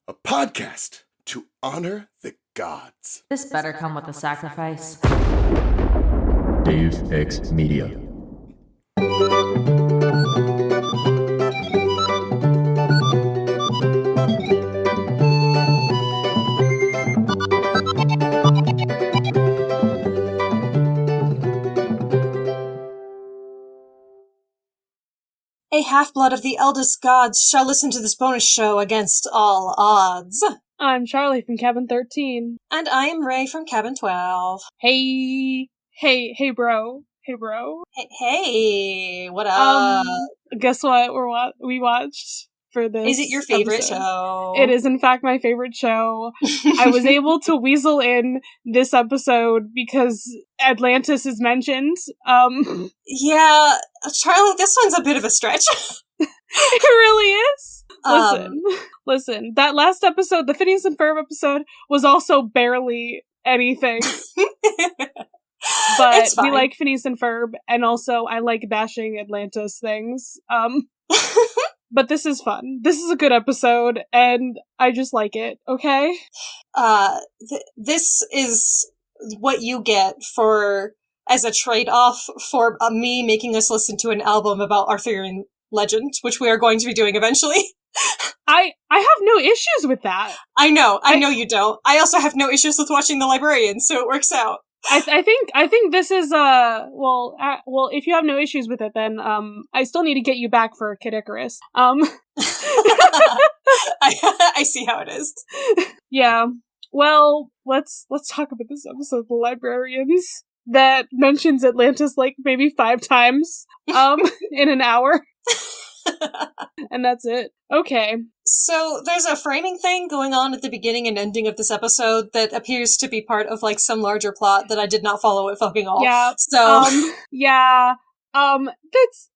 a podcast to honor the gods. This better come with a sacrifice. Dave X Media. A half-blood of the eldest gods shall listen to this bonus show against all odds. I'm Charlie from Cabin 13. And I am Ray from Cabin 12. Hey, bro. Hey, what up? Guess what we watched for this? Is it your favorite episode? show? It is, in fact, my favorite show. I was able to weasel in this episode because Atlantis is mentioned. Yeah, Charlie, this one's a bit of a stretch. It really is. Listen, that last episode, the Phineas and Ferb episode, was also barely anything. But we like Phineas and Ferb, and also I like bashing Atlantis things. But this is fun. This is a good episode, and I just like it, okay? This is what you get as a trade-off for me making us listen to an album about Arthurian legend, which we are going to be doing eventually. I have no issues with that. I know you don't. I also have no issues with watching the Librarians, so it works out. I think this is well, if you have no issues with it, then I still need to get you back for Kid Icarus. I see how it is. Yeah. Well, let's talk about this episode of The Librarians that mentions Atlantis like maybe 5 times in an hour. And that's it. Okay. So there's a framing thing going on at the beginning and ending of this episode that appears to be part of like some larger plot that I did not follow at fucking all. Yeah. So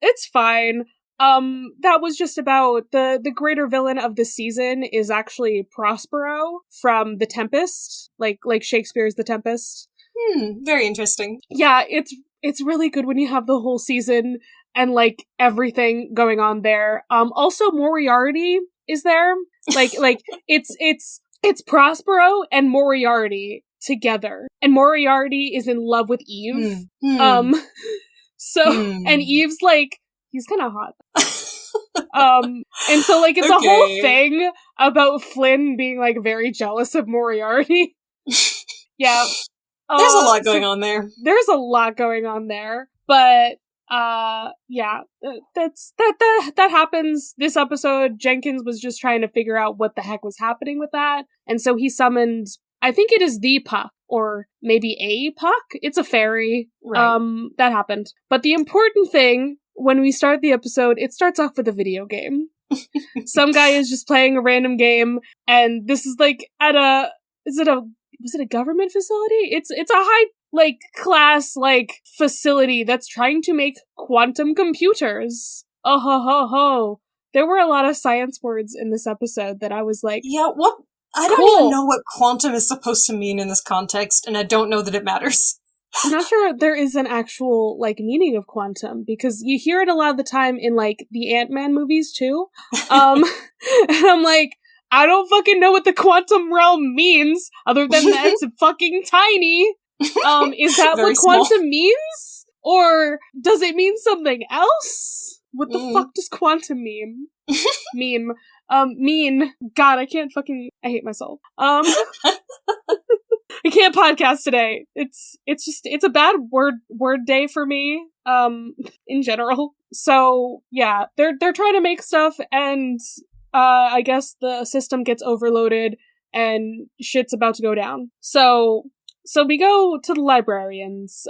it's fine. That was just about the greater villain of the season is actually Prospero from The Tempest, like Shakespeare's The Tempest. Very interesting. Yeah, it's really good when you have the whole season and like everything going on there. Also Moriarty is there. Like it's Prospero and Moriarty together. And Moriarty is in love with Eve. And Eve's like, he's kind of hot. And so like it's a whole thing about Flynn being like very jealous of Moriarty. Yeah. There's a lot going on there. There's a lot going on there. But yeah, that happens this episode. Jenkins was just trying to figure out what the heck was happening with that. And so he summoned, I think it is the Puck, or maybe a Puck. It's a fairy. Right. That happened. But the important thing, when we start the episode, it starts off with a video game. Some guy is just playing a random game, and this is like was it a government facility? It's a high class facility that's trying to make quantum computers. Oh ho ho ho. There were a lot of science words in this episode that I was like, yeah, what? I don't even know what quantum is supposed to mean in this context, and I don't know that it matters. I'm not sure there is an actual meaning of quantum, because you hear it a lot of the time in the Ant-Man movies too. And I'm like, I don't fucking know what the quantum realm means, other than that it's fucking tiny. Is that what quantum means? Or does it mean something else? What the fuck does quantum mean? Mean. God, I hate myself. I can't podcast today. It's a bad word day for me, in general. So, yeah, they're trying to make stuff, and I guess the system gets overloaded and shit's about to go down. So we go to the Librarians.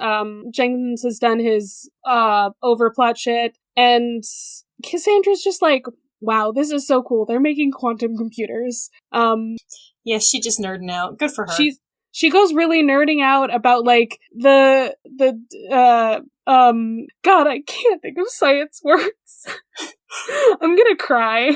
Jenkins has done his overplot shit, and Cassandra's just like, wow, this is so cool. They're making quantum computers. Yeah, she's just nerding out. Good for her. She goes really nerding out about God, I can't think of science words. I'm gonna cry.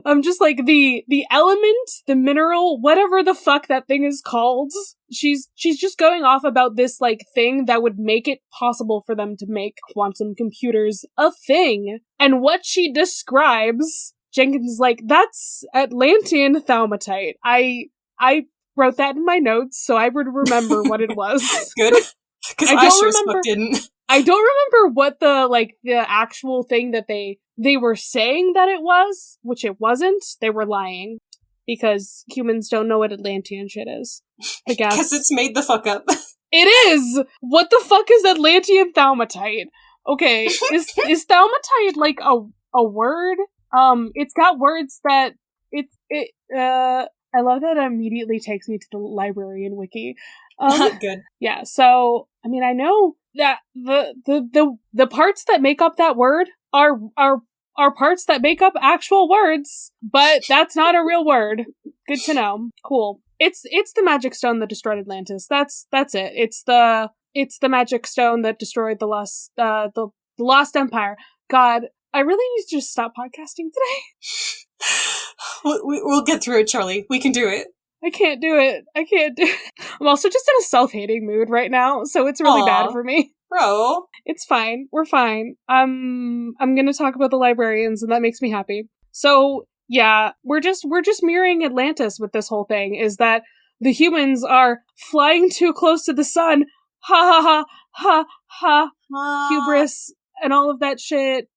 I'm just like the element, the mineral, whatever the fuck that thing is called. She's just going off about this thing that would make it possible for them to make quantum computers a thing. And what she describes Jenkins is like, that's Atlantean thaumatite. I wrote that in my notes, so I would remember what it was. Good. Because I sure as fuck didn't. I don't remember what the actual thing that they were saying that it was, which it wasn't. They were lying. Because humans don't know what Atlantean shit is. I guess. Because it's made the fuck up. It is! What the fuck is Atlantean thaumatite? Okay, is thaumatite like a word? It's got words that I love that it immediately takes me to the Librarian wiki. Good. Yeah, so I mean I know that the parts that make up that word are parts that make up actual words, but that's not a real word. Good to know. Cool. It's the magic stone that destroyed Atlantis. That's it. It's the magic stone that destroyed the Lost Empire. God, I really need to just stop podcasting today. We'll get through it, Charlie. We can do it. I can't do it. I'm also just in a self-hating mood right now, so it's really bad for me. Bro. It's fine. We're fine. I'm gonna talk about the Librarians, and that makes me happy. So, yeah, we're just mirroring Atlantis with this whole thing, is that the humans are flying too close to the sun. Ha ha ha ha ha. Hubris and all of that shit.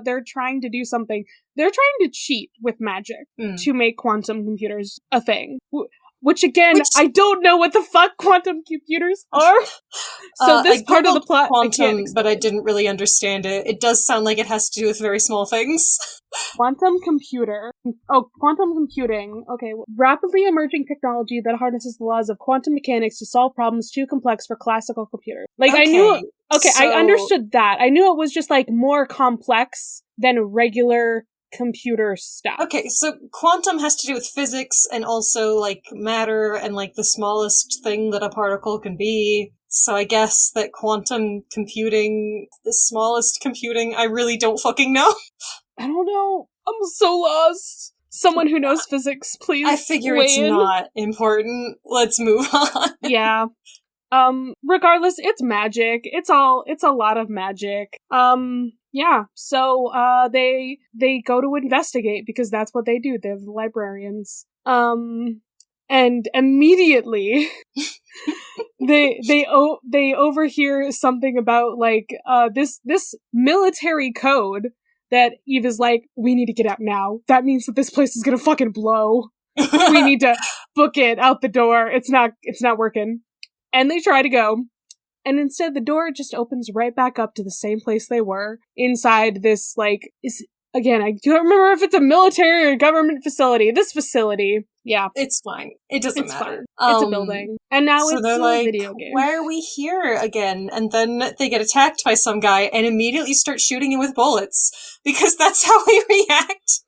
They're trying to do something. They're trying to cheat with magic to make quantum computers a thing. Which I don't know what the fuck quantum computers are. So this part of the plot, quantum, but I didn't really understand it. It does sound like it has to do with very small things. Quantum computer. Oh, quantum computing. Okay. Rapidly emerging technology that harnesses the laws of quantum mechanics to solve problems too complex for classical computers. Like, I knew... Okay, so... I understood that. I knew it was just, like, more complex than regular computer stuff. Okay, so quantum has to do with physics and also, like, matter and, like, the smallest thing that a particle can be. So I guess that quantum computing, the smallest computing, I really don't fucking know. I don't know. I'm so lost. Someone who knows physics, please. I figure it's not important. Let's move on. Yeah. Regardless, it's magic. It's a lot of magic. Yeah, so, they go to investigate because that's what they do. They're the librarians. And immediately, they overhear something about, like, this military code that Eve is like, we need to get out now. That means that this place is gonna fucking blow. We need to book it out the door. It's not working. And they try to go. And instead, the door just opens right back up to the same place they were, inside this, like, again, I don't remember if it's a military or government facility. This facility, yeah. It's fine. It doesn't matter. Fine. It's a building. And now so it's they're a like, video game. Why are we here again? And then they get attacked by some guy and immediately start shooting him with bullets. Because that's how we react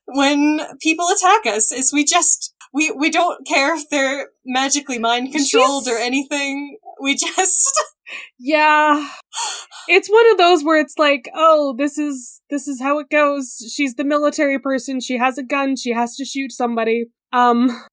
when people attack us, is we don't care if they're magically mind-controlled or anything. We just... Yeah. It's one of those where it's like, oh, this is how it goes. She's the military person. She has a gun. She has to shoot somebody.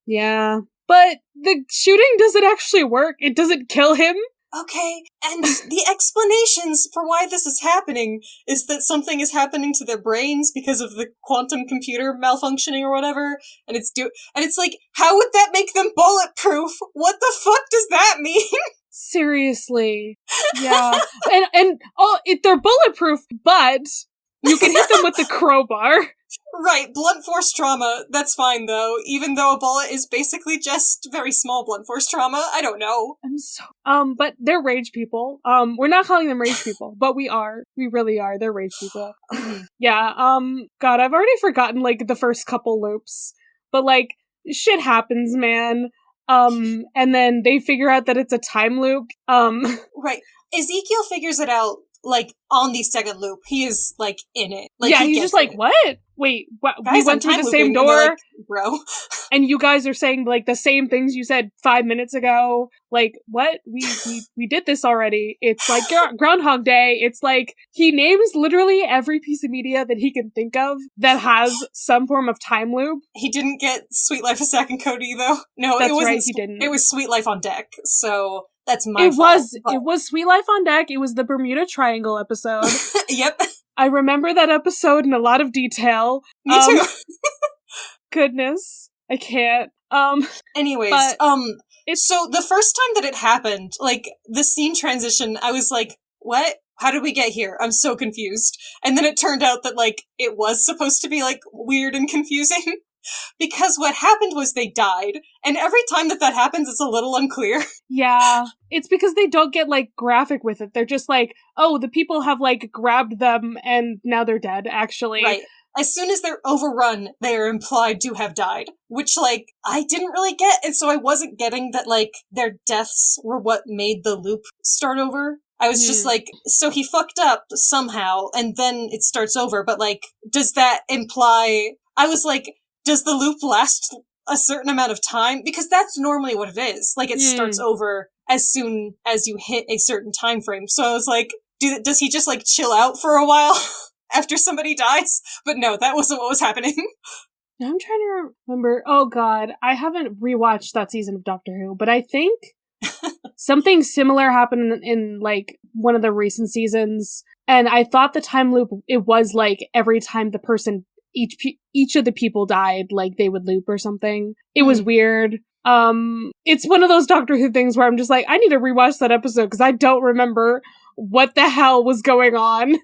Yeah. But the shooting doesn't actually work. It doesn't kill him. Okay, and the explanations for why this is happening is that something is happening to their brains because of the quantum computer malfunctioning or whatever, and it's like, how would that make them bulletproof? What the fuck does that mean? Seriously. Yeah. and they're bulletproof, but you can hit them with the crowbar. Right, blunt force trauma, that's fine though, even though a bullet is basically just very small blunt force trauma, I don't know. But they're rage people. We're not calling them rage people, but we are. We really are, they're rage people. Yeah, God, I've already forgotten, like, the first couple loops, but, like, shit happens, man. And then they figure out that it's a time loop. Right, Ezekiel figures it out, like, on the second loop. He is, like, in it. Like, yeah, he's just like, what? Wait, we went through the same door? Like, bro. And you guys are saying, like, the same things you said 5 minutes ago. Like, what? We did this already. It's like Groundhog Day. It's like, he names literally every piece of media that he can think of that has some form of time loop. He didn't get Sweet Life of Zack and Cody, though. No, That's it wasn't. Right, he didn't. It was Sweet Life on Deck, so... That's my fault. It was Sweet Life on Deck. It was the Bermuda Triangle episode. Yep. I remember that episode in a lot of detail. Me too. Goodness. I can't. Anyways, but so the first time that it happened, like, the scene transition, I was like, what? How did we get here? I'm so confused. And then it turned out that, like, it was supposed to be, like, weird and confusing. Because what happened was they died, and every time that happens, it's a little unclear. Yeah, it's because they don't get, like, graphic with it. They're just like, oh, the people have, like, grabbed them, and now they're dead, actually. Right. As soon as they're overrun, they are implied to have died, which, like, I didn't really get, and so I wasn't getting that, like, their deaths were what made the loop start over. I was just like, so he fucked up somehow, and then it starts over, but, like, does that imply... I was like, does the loop last a certain amount of time? Because that's normally what it is. Like, it starts over as soon as you hit a certain time frame. So I was like, does he just, like, chill out for a while after somebody dies? But no, that wasn't what was happening. Now I'm trying to remember. Oh god, I haven't rewatched that season of Doctor Who, but I think something similar happened in, like, one of the recent seasons. And I thought the time loop, it was, like, every time the person... Each of the people died, like, they would loop or something. It was weird. It's one of those Doctor Who things where I'm just like, I need to rewatch that episode because I don't remember what the hell was going on.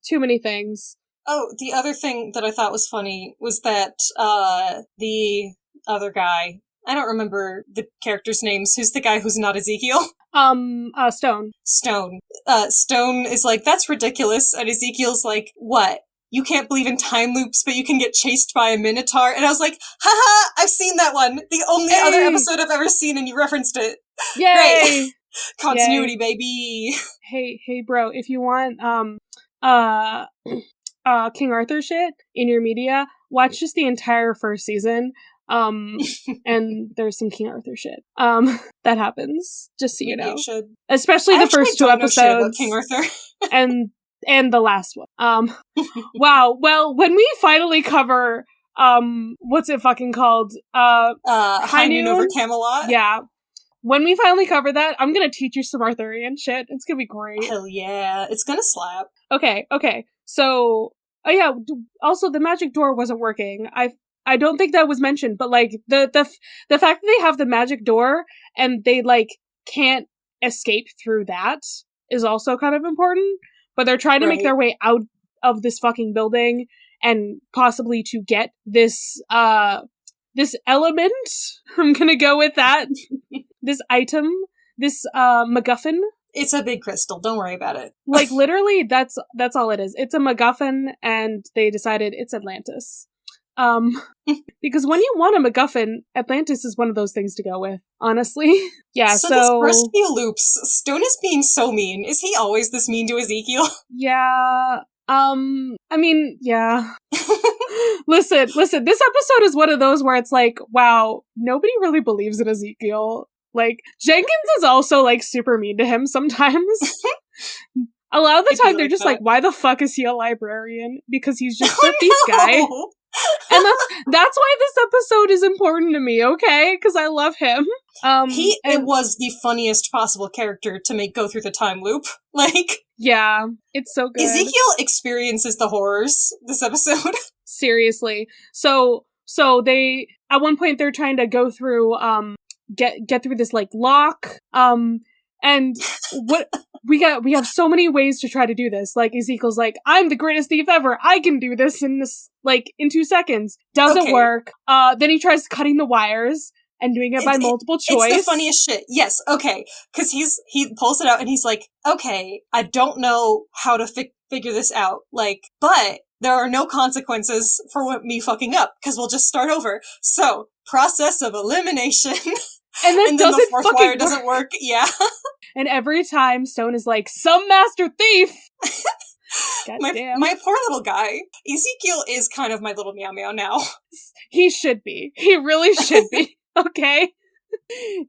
Too many things. Oh, the other thing that I thought was funny was that, the other guy, I don't remember the characters' names. Who's the guy who's not Ezekiel? Stone. Stone is like, that's ridiculous. And Ezekiel's like, what? You can't believe in time loops, but you can get chased by a minotaur. And I was like, haha, I've seen that one. The only other episode I've ever seen, and you referenced it. Yay! Great. Continuity, baby. Hey, bro, if you want, King Arthur shit in your media, watch just the entire first season. And there's some King Arthur shit. That happens, just so you know. Especially the first two episodes. About King Arthur. and the last one. Wow. Well, when we finally cover, what's it fucking called? High Noon over Camelot? Yeah. When we finally cover that, I'm gonna teach you some Arthurian shit. It's gonna be great. Hell yeah. It's gonna slap. Okay. So, oh yeah, also the magic door wasn't working. I don't think that was mentioned, but, like, the fact that they have the magic door and they, like, can't escape through that is also kind of important. But they're trying to make their way out of this fucking building and possibly to get this, this element. I'm gonna go with that. This item. This, MacGuffin. It's a big crystal. Don't worry about it. Like, literally, that's all it is. It's a MacGuffin, and they decided it's Atlantis. Because when you want a MacGuffin, Atlantis is one of those things to go with, honestly. Yeah, so this first few loops, Stone is being so mean. Is he always this mean to Ezekiel? Yeah, I mean, yeah. Listen, this episode is one of those where it's like, wow, nobody really believes in Ezekiel. Like, Jenkins is also, like, super mean to him sometimes. A lot of the time, they're just like, why the fuck is he a librarian? Because he's just a thief guy. And that's why this episode is important to me, okay? Because I love him. It was the funniest possible character to make go through the time loop. Like, yeah, it's so good. Ezekiel experiences the horrors this episode. Seriously. So they, at one point, they're trying to go through, get through this, like, lock, and what we have so many ways to try to do this. Like, Ezekiel's like, I'm the greatest thief ever. I can do this in 2 seconds. Doesn't work. Then he tries cutting the wires and doing it by multiple choice. It's the funniest shit. Yes, okay. Because he pulls it out and he's like, okay, I don't know how to figure this out. Like, but there are no consequences for me fucking up because we'll just start over. So, process of elimination. And then the fourth wire doesn't work. Yeah. And every time Stone is like, some master thief! My poor little guy. Ezekiel is kind of my little meow meow now. He should be. He really should be. Okay?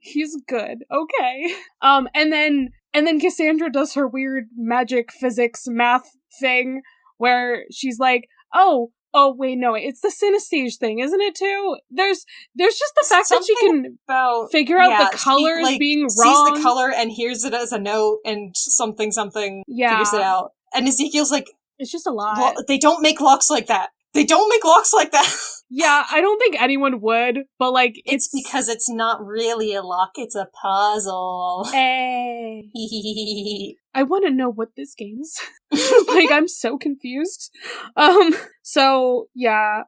He's good. Okay. And then Cassandra does her weird magic physics math thing where she's like, oh wait, no, it's the synesthete thing, isn't it too? There's just the fact that she can figure out the colors being wrong. Sees the color and hears it as a note and something figures it out. And Ezekiel's like, It's just a lot. Well, they don't make locks like that. They don't make locks like that. Yeah, I don't think anyone would, but like it's because it's not really a lock, it's a puzzle. Hey. I want to know what this game is. Like, I'm so confused. So yeah,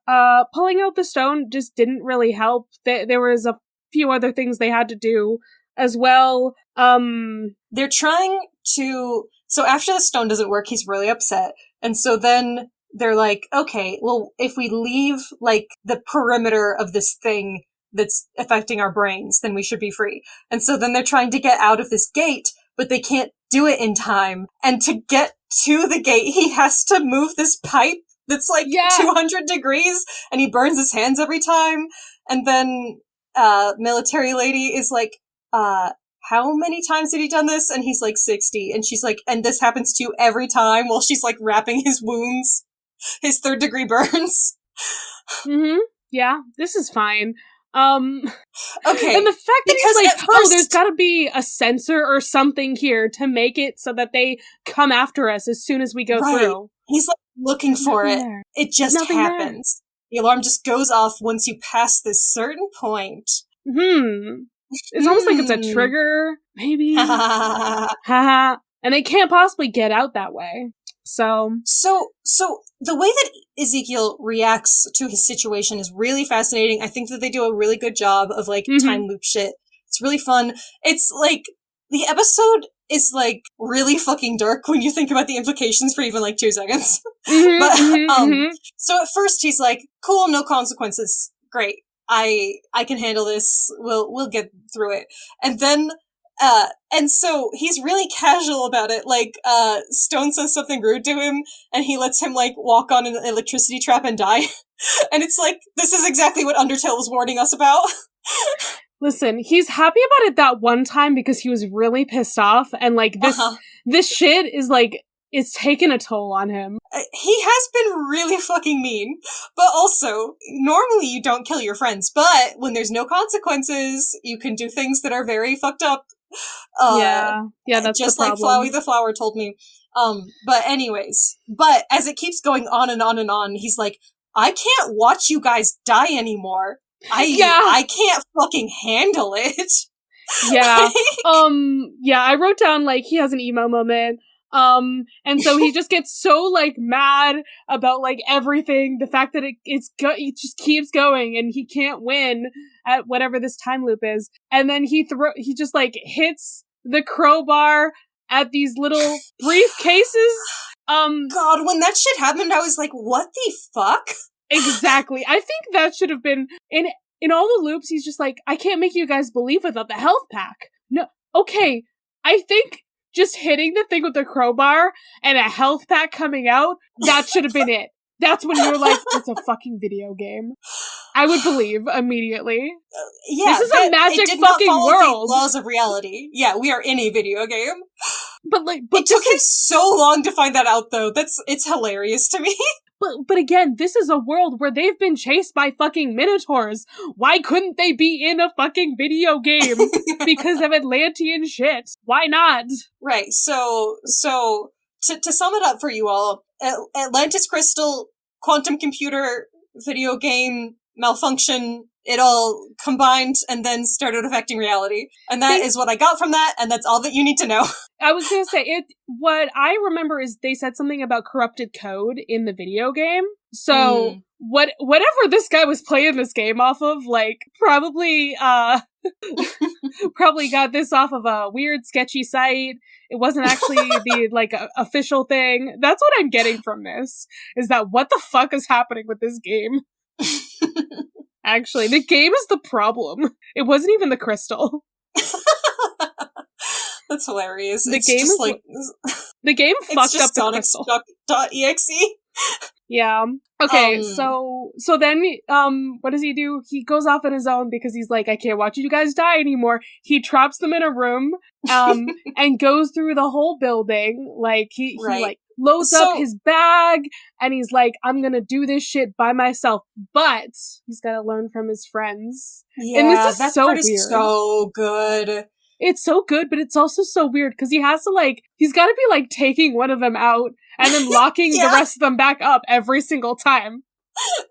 pulling out the stone just didn't really help. There was a few other things they had to do as well. They're trying to, so after the stone doesn't work, he's really upset. And so then they're like, okay, well, if we leave, like, the perimeter of this thing that's affecting our brains, then we should be free. And so then they're trying to get out of this gate, but they can't do it in time. And to get to the gate, he has to move this pipe that's like 200 degrees, and he burns his hands every time. And then, military lady is like, how many times have you done this? And he's like 60. And she's like, and this happens to you every time, while she's like wrapping his wounds, his 3rd degree burns. Mm-hmm. Yeah, this is fine. Okay. And the fact that because he's like, there's gotta be a sensor or something here to make it so that they come after us as soon as we go through. He's like looking for it. There. It just happens. The alarm just goes off once you pass this certain point. It's almost like it's a trigger, maybe. Haha. And they can't possibly get out that way. So the way that Ezekiel reacts to his situation is really fascinating. I think that they do a really good job of like time loop shit. It's really fun. It's like, the episode is like really fucking dark when you think about the implications for even like 2 seconds. So at first he's like, cool, no consequences. Great. I can handle this. We'll get through it. And then, and so he's really casual about it. Like, Stone says something rude to him, and he lets him, like, walk on an electricity trap and die. And it's like, this is exactly what Undertale was warning us about. Listen, he's happy about it that one time because he was really pissed off, and, like, this shit is, like, it's taken a toll on him. He has been really fucking mean, but also, normally you don't kill your friends, but when there's no consequences, you can do things that are very fucked up. Yeah, that's just the like problem. Flowey the Flower told me. But as it keeps going on and on and on, he's like, I can't watch you guys die anymore. I can't fucking handle it. Yeah. I wrote down, like, he has an emo moment. And so he just gets so, like, mad about, like, everything, the fact that it just keeps going, and he can't win at whatever this time loop is. And then he just, like, hits the crowbar at these little briefcases. God, when that shit happened, I was like, what the fuck? Exactly. I think that should have been, in all the loops, he's just like, I can't make you guys believe without the health pack. No, okay, I think just hitting the thing with the crowbar and a health pack coming out, that should have been it. That's when you're like, it's a fucking video game. I would believe immediately. This is a magic fucking world. The laws of reality. Yeah, we are in a video game. But it took him so long to find that out, though. It's hilarious to me. But again, this is a world where they've been chased by fucking minotaurs. Why couldn't they be in a fucking video game? Because of Atlantean shit. Why not? Right, so to sum it up for you all, Atlantis Crystal, quantum computer, video game, malfunction, it all combined and then started affecting reality. And that is what I got from that, and that's all that you need to know. I was gonna say, what I remember is they said something about corrupted code in the video game. So, whatever this guy was playing this game off of, like, probably got this off of a weird, sketchy site. It wasn't actually the, like, official thing. That's what I'm getting from this, is that what the fuck is happening with this game? Actually, the game is the problem. It wasn't even the crystal. That's hilarious. The game fucked up the crystal. .exe. Yeah. Okay, so then, what does he do? He goes off on his own because he's like, I can't watch you guys die anymore. He traps them in a room, and goes through the whole building. Like, he like, loads up his bag, and he's like, I'm gonna do this shit by myself, but he's gotta learn from his friends. Yeah, and this is that so part weird. Is so good. it's so good, but it's also so weird because he has to like, he's got to be like taking one of them out and then locking the rest of them back up every single time.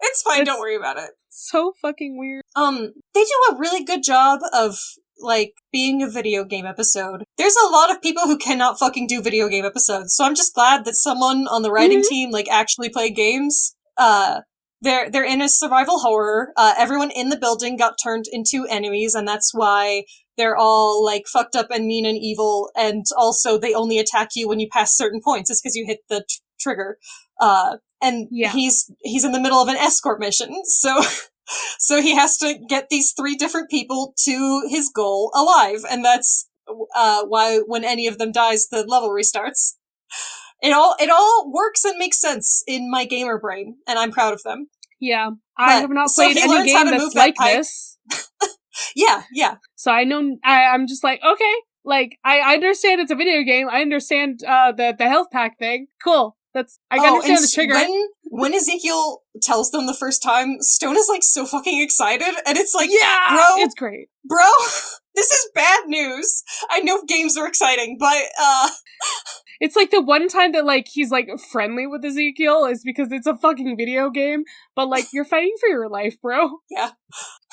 It's fine, don't worry about it. So fucking weird. They do a really good job of, like, being a video game episode. There's a lot of people who cannot fucking do video game episodes, so I'm just glad that someone on the writing team, like, actually played games. They're in a survival horror. Everyone in the building got turned into enemies, and that's why they're all, like, fucked up and mean and evil, and also they only attack you when you pass certain points. It's because you hit the trigger. And he's in the middle of an escort mission, so he has to get these 3 different people to his goal alive, and that's why when any of them dies, the level restarts. It all works and makes sense in my gamer brain, and I'm proud of them. Yeah, I have not played any game that's like this. Yeah. So I know, I'm just like, okay, like, I understand it's a video game, I understand the health pack thing, cool. I understand the trigger. When Ezekiel tells them the first time, Stone is like so fucking excited, and it's like, yeah, bro, it's great. Bro, this is bad news. I know games are exciting, but it's like the one time that like he's like friendly with Ezekiel is because it's a fucking video game, but like you're fighting for your life, bro. Yeah.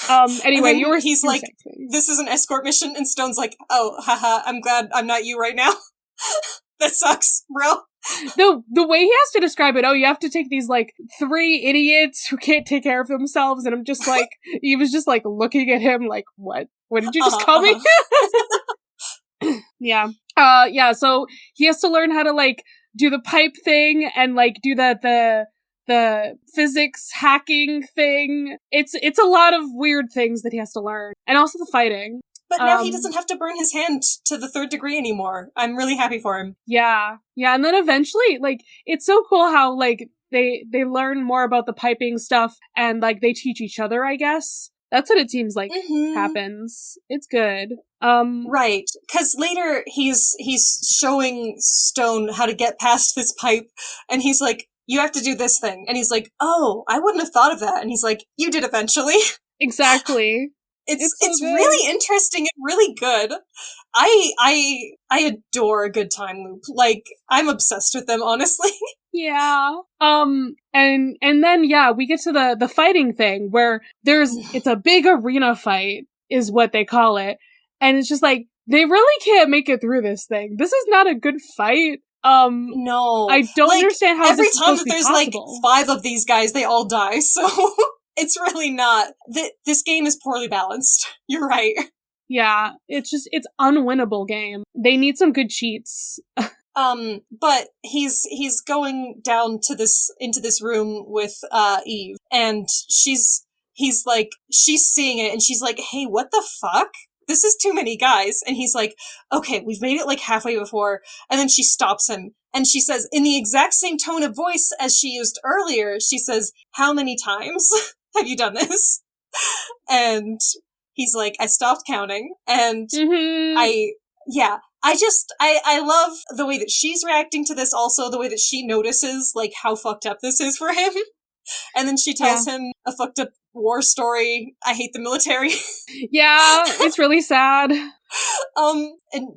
Anyway, he's like, this is an escort mission, and Stone's like, oh, haha, I'm glad I'm not you right now. That sucks, bro. The way he has to describe it, you have to take these, like, 3 idiots who can't take care of themselves, and I'm just like, he was just, like, looking at him like, what? What did you just call me? Yeah. So he has to learn how to, like, do the pipe thing, and, like, do the physics hacking thing. It's a lot of weird things that he has to learn. And also the fighting. But now he doesn't have to burn his hand to the 3rd degree anymore. I'm really happy for him. Yeah, and then eventually, like, it's so cool how, like, they learn more about the piping stuff, and, like, they teach each other, I guess. That's what it seems like happens. It's good. Right, because later he's showing Stone how to get past this pipe, and he's like, you have to do this thing. And he's like, oh, I wouldn't have thought of that. And he's like, you did eventually. Exactly. It's really interesting and really good. I adore a good time loop. Like, I'm obsessed with them, honestly. Yeah. And then we get to the fighting thing where it's a big arena fight is what they call it. And it's just like, they really can't make it through this thing. This is not a good fight. No. I don't understand how every this is time supposed that there's to be possible. like 5 of these guys, they all die, so it's really not. This game is poorly balanced. You're right. Yeah, it's unwinnable game. They need some good cheats. But he's going down into this room with Eve, and she's seeing it, and she's like, hey, what the fuck? This is too many guys. And he's like, okay, we've made it like halfway before. And then she stops him, and she says, in the exact same tone of voice as she used earlier, she says, how many times have you done this? And he's like, I stopped counting. And I love the way that she's reacting to this, also the way that she notices, like, how fucked up this is for him. And then she tells him a fucked up war story. I hate the military. Yeah, it's really sad. And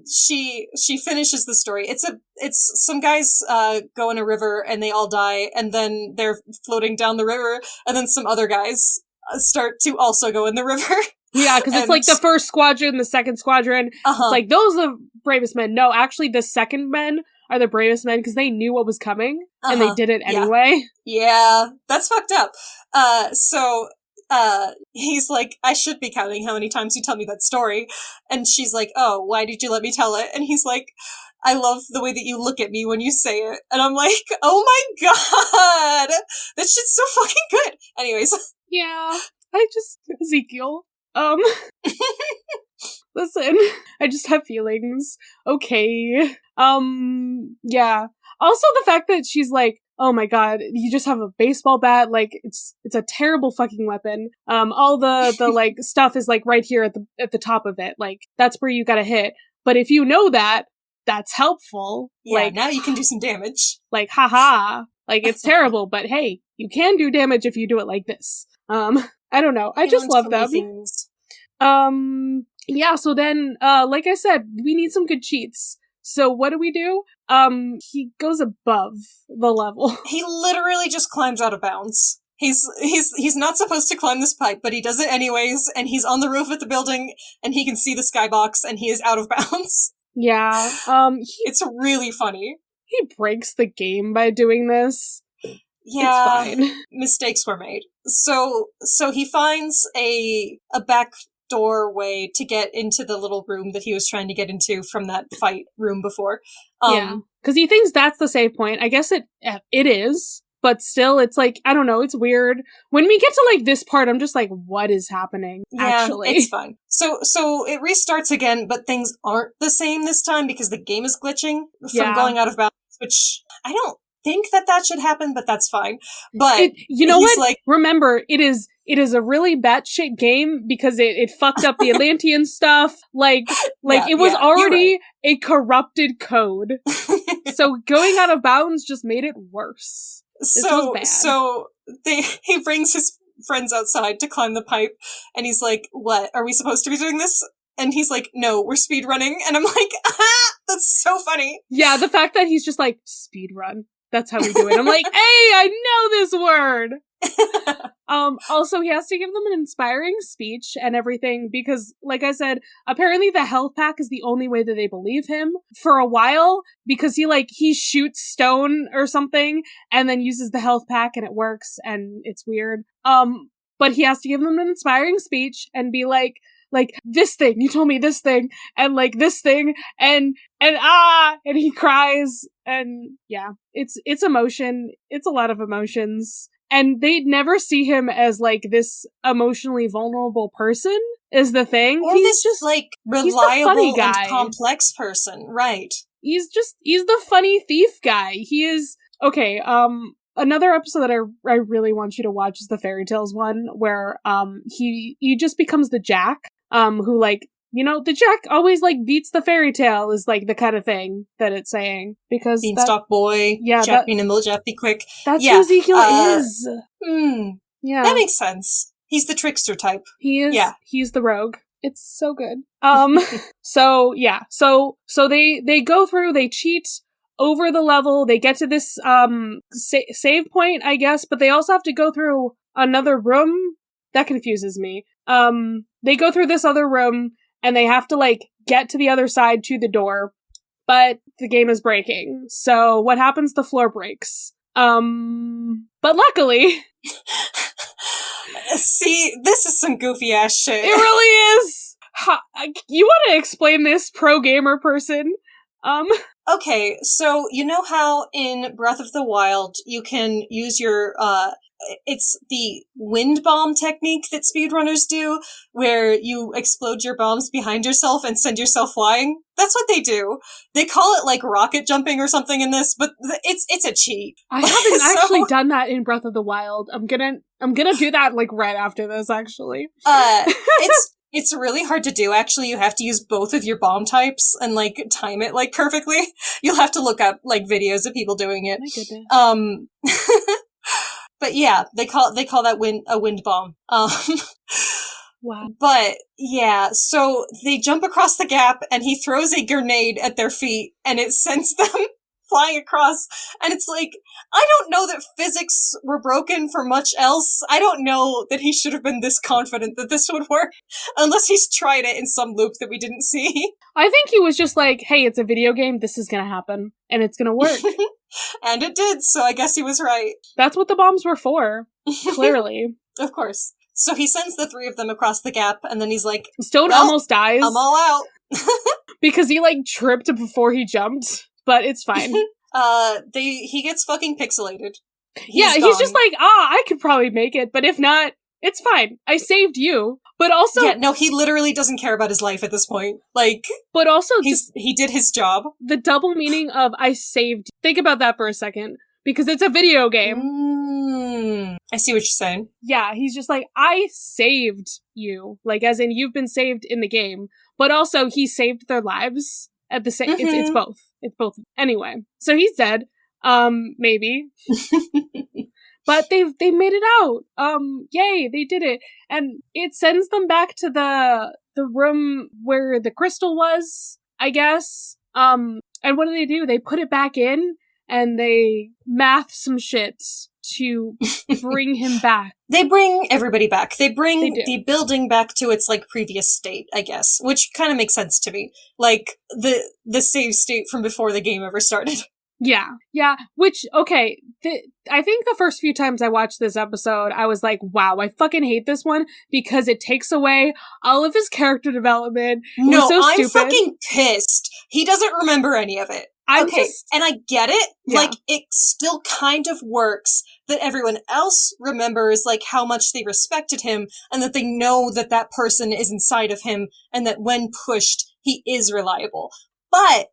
she finishes the story. It's some guys go in a river and they all die, and then they're floating down the river, and then some other guys start to also go in the river. Yeah, because it's like the first squadron, the second squadron. It's like, those are the bravest men. No, actually, the second men are the bravest men because they knew what was coming, and they did it anyway. Yeah, that's fucked up. So he's like, I should be counting how many times you tell me that story. And she's like, oh, why did you let me tell it? And he's like, I love the way that you look at me when you say it. And I'm like, oh my god! That shit's so fucking good! Anyways. Yeah. Ezekiel. Listen, I just have feelings. Okay. Yeah. Also the fact that she's like, oh my god, you just have a baseball bat, like, it's a terrible fucking weapon. All the like, stuff is like right here at the top of it. Like, that's where you gotta hit. But if you know that, that's helpful. Yeah, like, now you can do some damage. Like, haha. Like, it's terrible, but hey, you can do damage if you do it like this. I don't know. I just love them. Things. yeah, so then, like I said, we need some good cheats. So what do? He goes above the level. He literally just climbs out of bounds. He's not supposed to climb this pipe, but he does it anyways, and he's on the roof of the building, and he can see the skybox, and he is out of bounds. Yeah, It's really funny. he breaks the game by doing this. Yeah, It's fine. mistakes were made. So he finds a back doorway to get into the little room that he was trying to get into from that fight room before. Yeah, because he thinks that's the save point. I guess it is, but still, it's like, I don't know, it's weird. When we get to like this part, I'm just like, what is happening? Yeah, Actually, it's fine. So it restarts again, but things aren't the same this time because the game is glitching from going out of bounds, which I don't think that should happen, but that's fine. But you know what? Like, remember, it is a really batshit game because it fucked up the Atlantean stuff. Like it was already a corrupted code. So going out of bounds just made it worse. This was bad. So he brings his friends outside to climb the pipe, and he's like, "What? Are we supposed to be doing this?" And he's like, "No, we're speedrunning." And I'm like, that's so funny. Yeah, the fact that he's just like, speedrun. That's how we do it. I'm like, hey, I know this word. Also, he has to give them an inspiring speech and everything because, like I said, apparently the health pack is the only way that they believe him for a while because he shoots stone or something and then uses the health pack and it works and it's weird. But he has to give them an inspiring speech and be like, this thing, you told me this thing, and like this thing, and he cries, and yeah, it's emotion, it's a lot of emotions, and they'd never see him as like this emotionally vulnerable person, is the thing. Or he's this just like he's the funny reliable guy. and complex person, right? He's the funny thief guy. He is, okay, another episode that I really want you to watch is the Fairy Tales one, where he just becomes the Jack, who like, you know, the Jack always like beats the fairy tale is like the kind of thing that it's saying because Beanstalk Boy, yeah, Jack be nimble, Jack be quick. That's who Ezekiel is. Yeah, that makes sense. He's the trickster type. He is. Yeah, he's the rogue. It's so good. So yeah, so they go through, they cheat over the level, they get to this save point, I guess, but they also have to go through another room. That confuses me. They go through this other room and they have to like get to the other side to the door, but the game is breaking. So what happens? The floor breaks. But luckily, see, this is some goofy ass shit. It really is. You want to explain this, pro gamer person? Okay, so you know how in Breath of the Wild you can use your it's the wind bomb technique that speedrunners do, where you explode your bombs behind yourself and send yourself flying? That's what they do. They call it like rocket jumping or something in this, but it's a cheat. I haven't actually done that in Breath of the Wild. I'm gonna do that like right after this, actually. It's really hard to do, actually. You have to use both of your bomb types and, like, time it, like, perfectly. You'll have to look up, like, videos of people doing it. My goodness. But yeah, they call that a wind bomb. Wow. But, yeah, so they jump across the gap, and he throws a grenade at their feet, and it sends them flying across, and it's like, I don't know that physics were broken for much else. I don't know that he should have been this confident that this would work, unless he's tried it in some loop that we didn't see. I think he was just like, hey, it's a video game, this is gonna happen, and it's gonna work. And it did, so I guess he was right. That's what the bombs were for, clearly. Of course. So he sends the three of them across the gap, and then he's like, Stone almost dies. I'm all out. Because he, like, tripped before he jumped. But it's fine. He gets fucking pixelated. He's just like, I could probably make it, but if not, it's fine. I saved you. But also... Yeah, no, he literally doesn't care about his life at this point. Like... But also... he did his job. The double meaning of I saved... Think about that for a second. Because it's a video game. I see what you're saying. Yeah, he's just like, I saved you. Like, as in, you've been saved in the game. But also, he saved their lives. At the same, it's both. It's both. Anyway, so he's dead. Maybe. But they made it out. Yay, they did it. And it sends them back to the room where the crystal was, I guess. And what do? They put it back in, and they math some shit to bring him back. They bring everybody back. They bring They do. the building back to its, like, previous state, I guess, which kind of makes sense to me. Like, the save state from before the game ever started. Yeah, which, okay, I think the first few times I watched this episode, I was like, wow, I fucking hate this one, because it takes away all of his character development. No, so I'm stupid. fucking pissed. He doesn't remember any of it. And I get it. Yeah. Like, it still kind of works that everyone else remembers, like, how much they respected him, and that they know that that person is inside of him, and that when pushed, he is reliable. But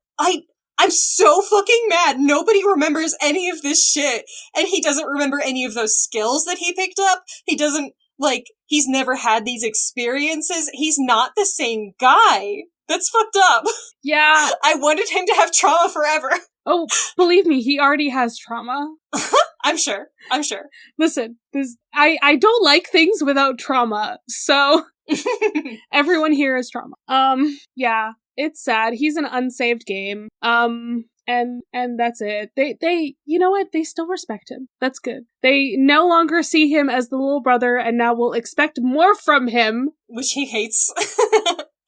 I'm so fucking mad. Nobody remembers any of this shit. And he doesn't remember any of those skills that he picked up. He doesn't, like, he's never had these experiences. He's not the same guy. That's fucked up. Yeah. I wanted him to have trauma forever. Oh, believe me, he already has trauma. I'm sure. Listen, I don't like things without trauma, so everyone here has trauma. Yeah, it's sad. He's an unsaved game. And that's it. They, you know what? They still respect him. That's good. They no longer see him as the little brother, and now will expect more from him. Which he hates.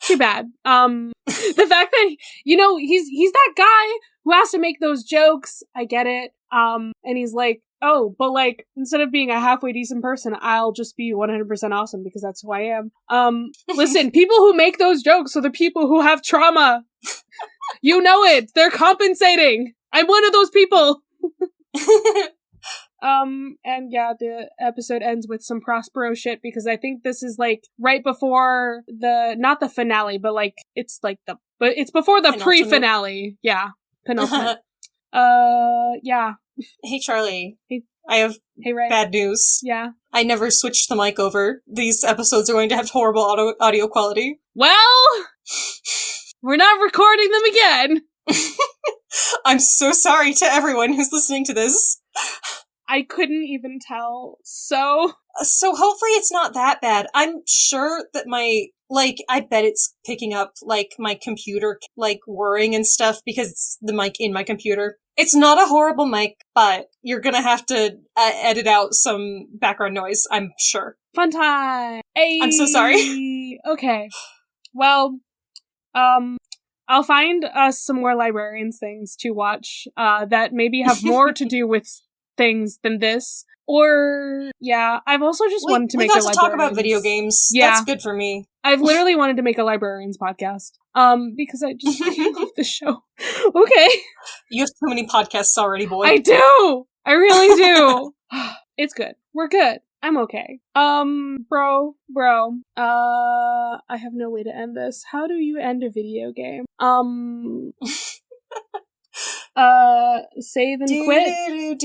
Too bad. The fact that, you know, he's that guy who has to make those jokes. I get it. And he's like, oh, but like, instead of being a halfway decent person, I'll just be 100% awesome because that's who I am. Listen, people who make those jokes are the people who have trauma. You know it. They're compensating. I'm one of those people. And yeah, the episode ends with some Prospero shit because I think this is like right before not the finale, but like, it's before the pre-finale. Yeah. Penultimate. Yeah. Hey, Charlie. Hey. I have Ray. bad news. Yeah. I never switched the mic over. These episodes are going to have horrible audio quality. Well, we're not recording them again. I'm so sorry to everyone who's listening to this. I couldn't even tell. So hopefully it's not that bad. I'm sure that I bet it's picking up, like, my computer, like, whirring and stuff because it's the mic in my computer. It's not a horrible mic, but you're gonna have to edit out some background noise, I'm sure. Fun time. Hey. I'm so sorry. Okay. Well, I'll find us some more Librarians things to watch, that maybe have more to do with things than this. Or, yeah, I've also just wanted to make a Librarians. We got to talk about video games. Yeah. That's good for me. I've literally wanted to make a Librarians podcast. Because I just really love this show. Okay. You have too many podcasts already, boy. I do! I really do! It's good. We're good. I'm okay. Bro. I have no way to end this. How do you end a video game? Save and quit.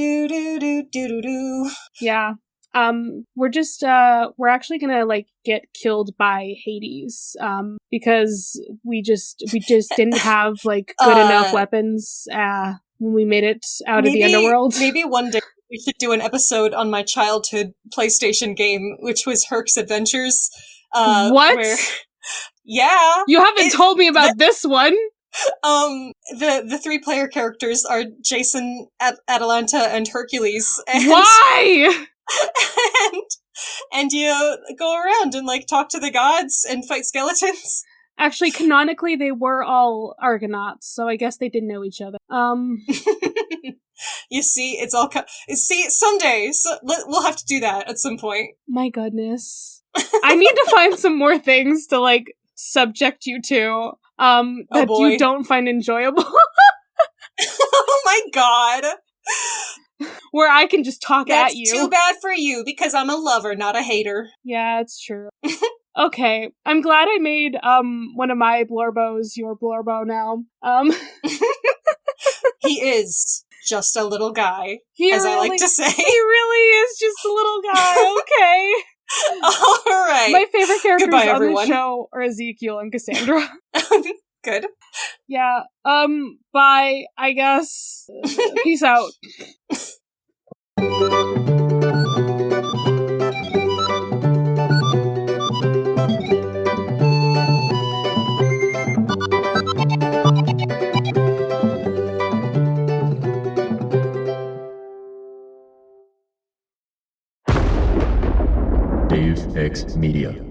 Yeah. We're actually gonna, like, get killed by Hades, because we just didn't have, like, good enough weapons, when we made it out of the underworld. Maybe one day we should do an episode on my childhood PlayStation game, which was Herc's Adventures. What? Yeah. You haven't told me about this one! The 3-player characters are Jason, Atalanta, and Hercules. And why? and you go around and, like, talk to the gods and fight skeletons. Actually, canonically, they were all Argonauts, so I guess they didn't know each other. You see, it's all someday, we'll have to do that at some point. My goodness. I need to find some more things to, like, subject you to, that you don't find enjoyable. Oh my god. Where I can just talk at you. That's too bad for you, because I'm a lover, not a hater. Yeah, it's true. Okay, I'm glad I made, one of my Blorbos your Blorbo now. He is just a little guy, I like to say. He really is just a little guy, okay. Alright. My favorite characters Goodbye, on everyone. the show are Ezekiel and Cassandra. Good. Yeah, bye, I guess. Peace out. Media.